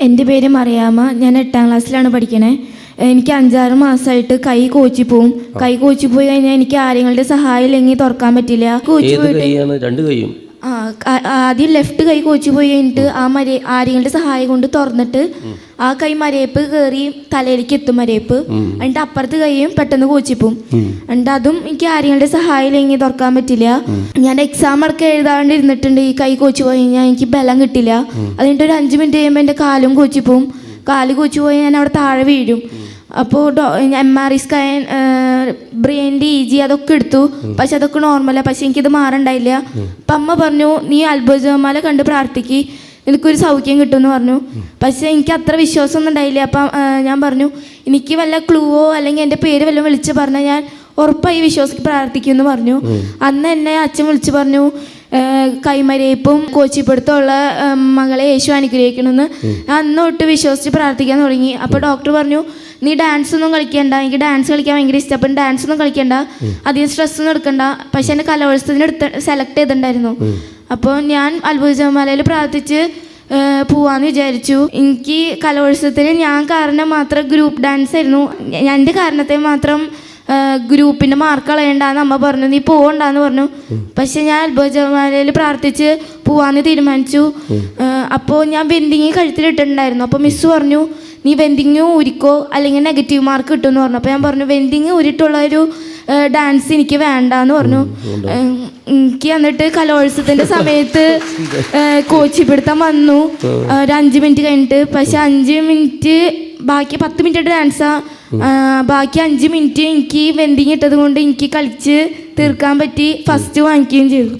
എൻ്റെ പേര് മറിയാമ്മ. ഞാൻ 8ാം ക്ലാസ്സിലാണ് പഠിക്കണേ. എനിക്ക് 5-6 മാസമായിട്ട് കൈ കോച്ചി പോവും. കൈ കോച്ചി പോയി കഴിഞ്ഞാൽ എനിക്ക് ആരെങ്കിലും സഹായം ഇല്ലെങ്കിൽ തുറക്കാൻ പറ്റില്ല. ആദ്യം ലെഫ്റ്റ് കൈ കോച്ചി പോയി കഴിഞ്ഞിട്ട് ആരെങ്കിലും സഹായം കൊണ്ട് തുറന്നിട്ട് ആ കൈ മരയപ്പ് കയറി തലയിലേക്ക് എത്തും മരയപ്പ്. എന്നിട്ട് അപ്പുറത്ത് കൈയും പെട്ടെന്ന് കോച്ചിപ്പോവും. എന്നിട്ട് അതും എനിക്ക് ആരെങ്കിലും സഹായം ഇല്ലെങ്കിൽ തുറക്കാൻ പറ്റില്ല. ഞാൻ എക്സാം അടക്കം എഴുതാണ്ട് ഇരുന്നിട്ടുണ്ട്. ഈ കൈ കോച്ചി പോയി കഴിഞ്ഞാൽ എനിക്ക് ബലം കിട്ടില്ല. അതിൻ്റെ ഒരു 5 മിനിറ്റ് കഴിയുമ്പോൾ എൻ്റെ കാലും കോച്ചിപ്പോവും. കാല് കോച്ചി പോയി ഞാൻ അവിടെ താഴെ വീഴും. അപ്പോൾ MRI സ്കാൻ, ബ്രെയിനിൻ്റെ EG അതൊക്കെ എടുത്തു. പക്ഷെ അതൊക്കെ നോർമലാണ്. പക്ഷെ എനിക്കിത് മാറണ്ടായില്ല. അപ്പം അമ്മ പറഞ്ഞു, നീ അത്ഭുതമാല കണ്ട് പ്രാർത്ഥിക്ക്, എനിക്കൊരു സൗഖ്യം കിട്ടുമെന്ന് പറഞ്ഞു. പക്ഷെ എനിക്ക് അത്ര വിശ്വാസമൊന്നും ഉണ്ടായില്ല. അപ്പം ഞാൻ പറഞ്ഞു, എനിക്ക് വല്ല ക്ലൂവോ അല്ലെങ്കിൽ എൻ്റെ പേര് വല്ലതും വിളിച്ച് പറഞ്ഞാൽ ഞാൻ ഉറപ്പായി വിശ്വസിച്ച് പ്രാർത്ഥിക്കുമെന്ന് പറഞ്ഞു. അന്ന് എന്നെ അച്ഛൻ വിളിച്ച് പറഞ്ഞു, കൈമരയിപ്പും കോച്ചിപ്പിടുത്തമുള്ള മകളെ യേശു അനുഗ്രഹിക്കണമെന്ന്. ഞാൻ അന്ന് തൊട്ട് വിശ്വസിച്ച് പ്രാർത്ഥിക്കാൻ തുടങ്ങി. അപ്പോൾ ഡോക്ടർ പറഞ്ഞു, നീ ഡാൻസ് ഒന്നും കളിക്കണ്ട. എനിക്ക് ഡാൻസ് കളിക്കാൻ ഭയങ്കര ഇഷ്ടം. അപ്പം ഡാൻസ് ഒന്നും കളിക്കണ്ട, അധികം സ്ട്രെസ്സൊന്നും എടുക്കണ്ട. പക്ഷെ എന്നെ കലോത്സവത്തിന് സെലക്ട് ചെയ്തിട്ടുണ്ടായിരുന്നു. അപ്പോൾ ഞാൻ അത്ഭുത ജപമാലയിൽ പ്രാർത്ഥിച്ച് പോവാന്ന് വിചാരിച്ചു. എനിക്ക് കലോത്സവത്തിന് ഞാൻ കാരണം മാത്രം ഗ്രൂപ്പ് ഡാൻസ് ആയിരുന്നു. എൻ്റെ കാരണത്തെ മാത്രം ഗ്രൂപ്പിൻ്റെ മാർക്ക് കളയണ്ടെന്ന് അമ്മ പറഞ്ഞു, നീ പോകണ്ടെന്ന് പറഞ്ഞു. പക്ഷെ ഞാൻ അത്ഭുത ജപമാലയിൽ പ്രാർത്ഥിച്ച് പോവാന്ന് തീരുമാനിച്ചു. അപ്പോൾ ഞാൻ വെൻഡിങ് കഴുത്തിലിട്ടിട്ടുണ്ടായിരുന്നു. അപ്പോൾ മിസ്സ് പറഞ്ഞു, നീ വെൻഡിങ് ഊരിക്കോ അല്ലെങ്കിൽ നെഗറ്റീവ് മാർക്ക് കിട്ടുമെന്ന് പറഞ്ഞു. അപ്പോൾ ഞാൻ പറഞ്ഞു, വെൻഡിങ് ഊരിയിട്ടുള്ള ഒരു ഡാൻസ് എനിക്ക് വേണ്ടാന്ന് പറഞ്ഞു. എനിക്ക് എന്നിട്ട് കലോത്സവത്തിൻ്റെ സമയത്ത് കോച്ചിപ്പിടുത്തം വന്നു ഒരു 5 മിനിറ്റ് കഴിഞ്ഞിട്ട്. പക്ഷെ 5 മിനിറ്റ് ബാക്കി 10 മിനിറ്റ് ഡാൻസാണ്. ബാക്കി 5 മിനിറ്റ് എനിക്ക് വെൻഡിങ് ഇട്ടത് കൊണ്ട് എനിക്ക് കളിച്ച് തീർക്കാൻ പറ്റി. ഫസ്റ്റ് വാങ്ങിക്കുകയും ചെയ്തു.